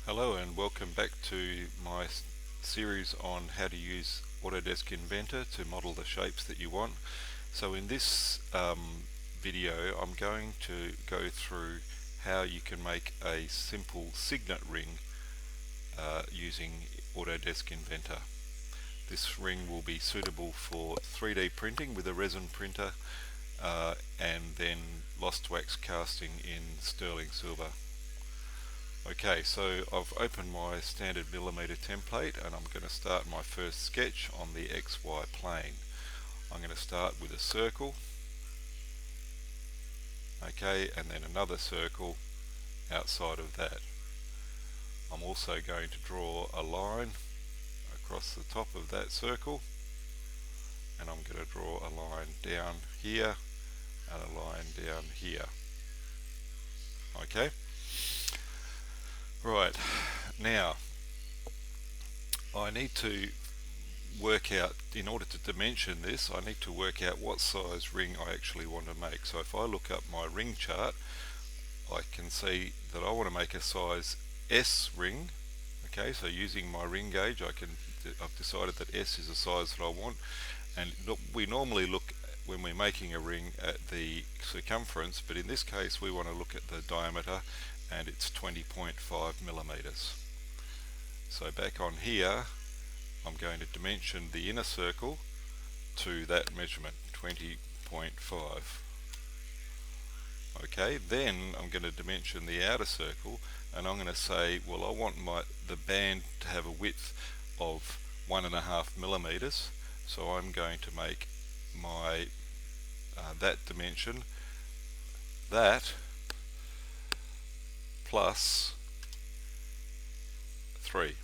Hello and welcome back to my series on how to use Autodesk Inventor to model the shapes that you want. So in this video I'm going to go through how you can make a simple signet ring using Autodesk Inventor. This ring will be suitable for 3D printing with a resin printer and then lost wax casting in sterling silver. Okay, so I've opened my standard millimeter template and I'm going to start my first sketch on the XY plane. I'm going to start with a circle, okay, and then another circle outside of that. I'm also going to draw a line across the top of that circle, and I'm going to draw a line down here and a line down here. Okay. Right, now I need to work out, in order to dimension this, I need to work out what size ring I actually want to make. So if I look up my ring chart, I can see that I want to make a size S ring. Okay, so using my ring gauge, I've decided that S is the size that I want, and we normally look when we're making a ring at the circumference, but in this case we want to look at the diameter, and it's 20.5 millimeters. So back on here I'm going to dimension the inner circle to that measurement, 20.5. Okay, then I'm going to dimension the outer circle, and I'm going to say, well, I want the band to have a width of 1.5 millimeters, so I'm going to make my that dimension that plus 3.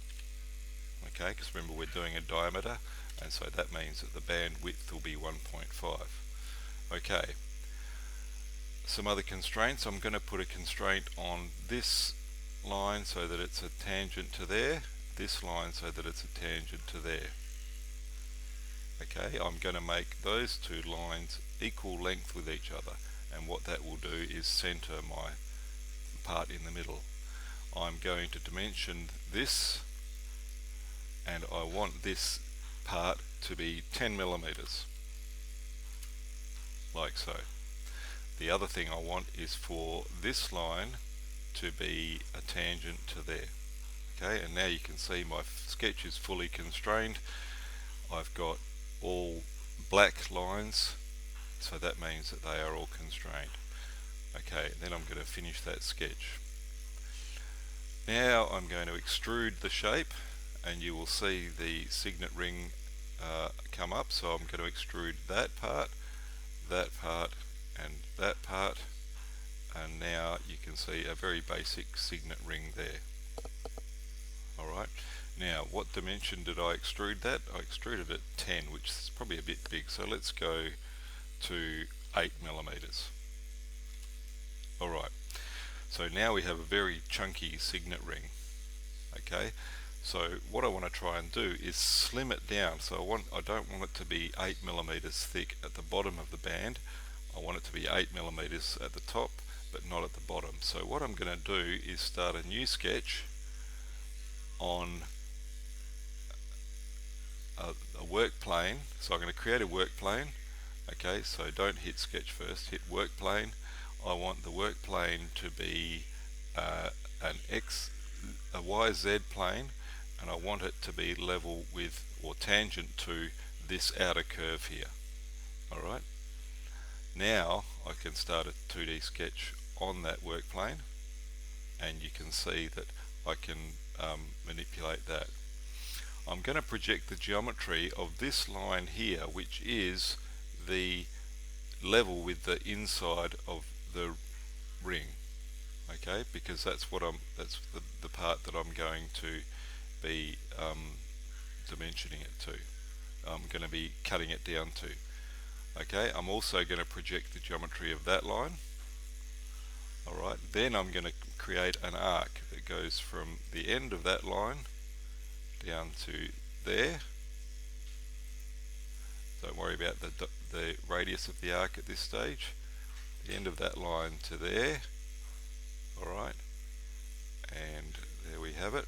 Okay, because remember we're doing a diameter, and so that means that the band width will be 1.5. Okay, some other constraints. I'm going to put a constraint on this line so that it's a tangent to there, this line so that it's a tangent to there. Okay, I'm going to make those two lines equal length with each other, and what that will do is center my part in the middle. I'm going to dimension this, and I want this part to be 10 millimeters, like so. The other thing I want is for this line to be a tangent to there. Okay, and now you can see my sketch is fully constrained. I've got all black lines, so that means that they are all constrained. Okay, then I'm going to finish that sketch. Now I'm going to extrude the shape, and you will see the signet ring come up. So I'm going to extrude that part, and that part, and now you can see a very basic signet ring there. Alright, now what dimension did I extrude that? I extruded at 10, which is probably a bit big, so let's go to 8 millimeters. Alright, so now we have a very chunky signet ring. Okay, so what I want to try and do is slim it down. So I don't want it to be 8 millimeters thick at the bottom of the band. I want it to be 8 millimeters at the top, but not at the bottom. So what I'm going to do is start a new sketch on a work plane. So I'm going to create a work plane. Okay, so don't hit sketch first, hit work plane. I want the work plane to be a YZ plane, and I want it to be level with or tangent to this outer curve here. Alright, now I can start a 2D sketch on that work plane, and you can see that I can manipulate that. I'm going to project the geometry of this line here, which is the level with the inside of the ring. Okay, because that's the part that I'm going to be dimensioning it to. I'm going to be cutting it down to. Okay, I'm also going to project the geometry of that line. Alright, then I'm going to create an arc that goes from the end of that line down to there. Don't worry about the radius of the arc at this stage. The end of that line to there. Alright, and there we have it.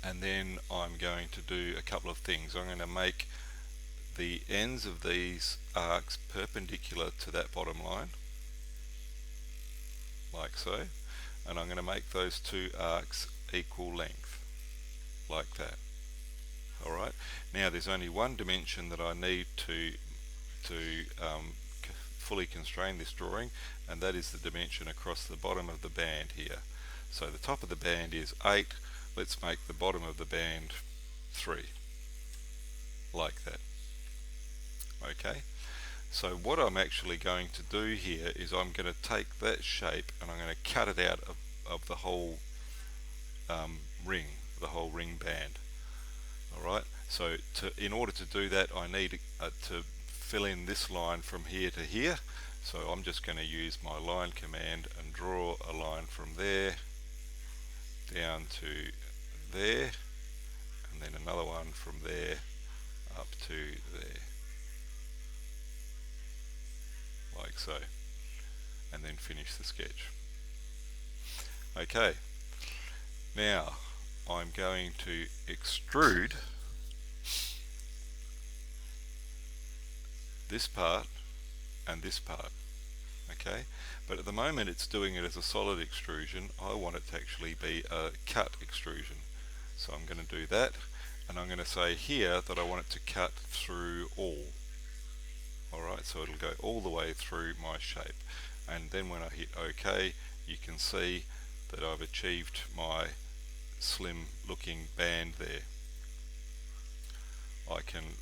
And then I'm going to do a couple of things. I'm going to make the ends of these arcs perpendicular to that bottom line, like so, and I'm going to make those two arcs equal length, like that. Alright, now there's only one dimension that I need to fully constrain this drawing, and that is the dimension across the bottom of the band here. So the top of the band is 8, let's make the bottom of the band 3, like that. Okay, so what I'm actually going to do here is I'm going to take that shape and I'm going to cut it out of the whole ring, the whole ring band. Alright, so in order to do that I need to fill in this line from here to here. So I'm just going to use my line command and draw a line from there down to there, and then another one from there up to there, like so, and then finish the sketch. Okay, now I'm going to extrude this part and this part. Okay, but at the moment it's doing it as a solid extrusion. I want it to actually be a cut extrusion, so I'm going to do that, and I'm going to say here that I want it to cut through all. Alright, so it'll go all the way through my shape, and then when I hit OK, you can see that I've achieved my slim looking band there. I can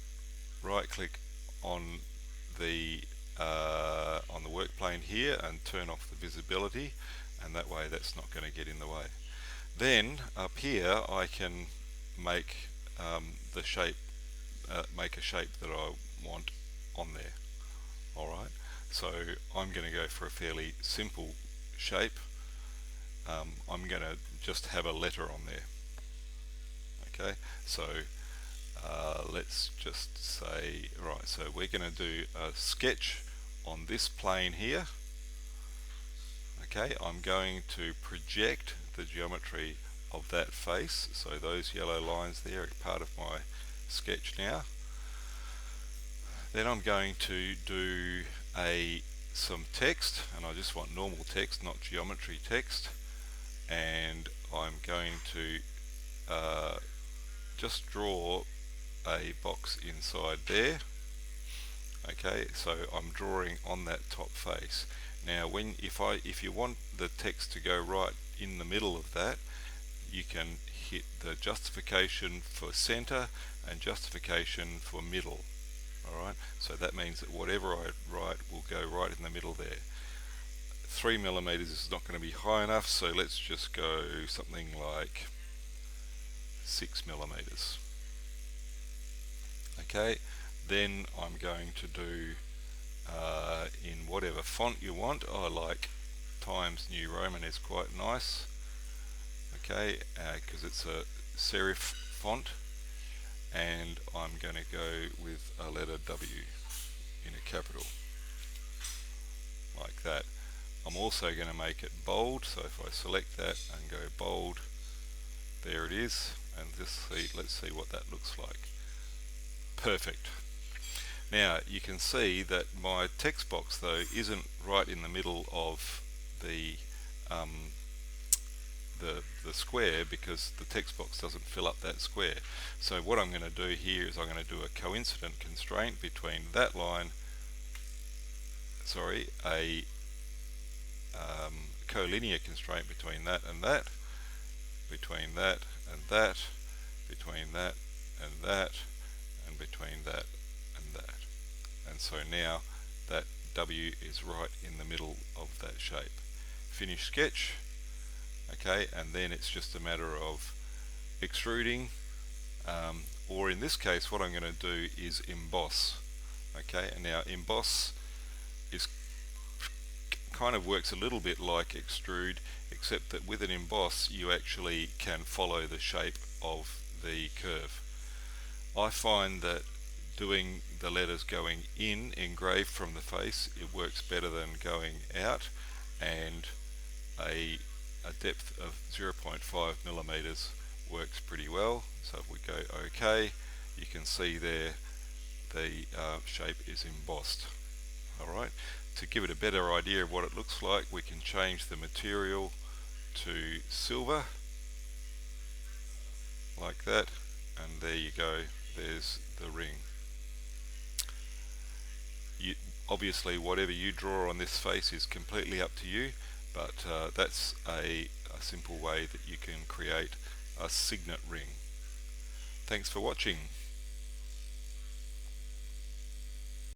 right click on the work plane here and turn off the visibility, and that way that's not going to get in the way. Then up here I can make the shape, make a shape that I want on there. Alright, so I'm going to go for a fairly simple shape. I'm going to just have a letter on there. Okay, so let's just say, right, so we're going to do a sketch on this plane here. Okay, I'm going to project the geometry of that face, so those yellow lines there are part of my sketch now. Then I'm going to do some text, and I just want normal text, not geometry text, and I'm going to just draw a box inside there. Okay, so I'm drawing on that top face. Now if you want the text to go right in the middle of that, you can hit the justification for center and justification for middle. Alright, so that means that whatever I write will go right in the middle there. 3mm is not going to be high enough, so let's just go something like 6mm. Okay, then I'm going to do in whatever font you want. I like Times New Roman is quite nice. Okay, because it's a serif font, and I'm going to go with a letter W in a capital, like that. I'm also going to make it bold, so if I select that and go bold, there it is, and let's see what that looks like. Perfect. Now you can see that my text box though isn't right in the middle of the square, because the text box doesn't fill up that square. So what I'm going to do here is I'm going to do a coincident constraint between that line, sorry, a collinear constraint between that and that, between that and that, between that and that, and between that and that. And so now that W is right in the middle of that shape. Finish sketch. Okay, and then it's just a matter of extruding, or in this case what I'm going to do is emboss. Okay, and now emboss is kind of works a little bit like extrude, except that with an emboss you actually can follow the shape of the curve. I find that doing the letters going in, engraved from the face, it works better than going out, and a a depth of 0.5 millimeters works pretty well. So if we go OK, you can see there the shape is embossed. Alright, to give it a better idea of what it looks like, we can change the material to silver like that, and there you go, there's the ring. Obviously whatever you draw on this face is completely up to you, but that's a simple way that you can create a signet ring. Thanks for watching.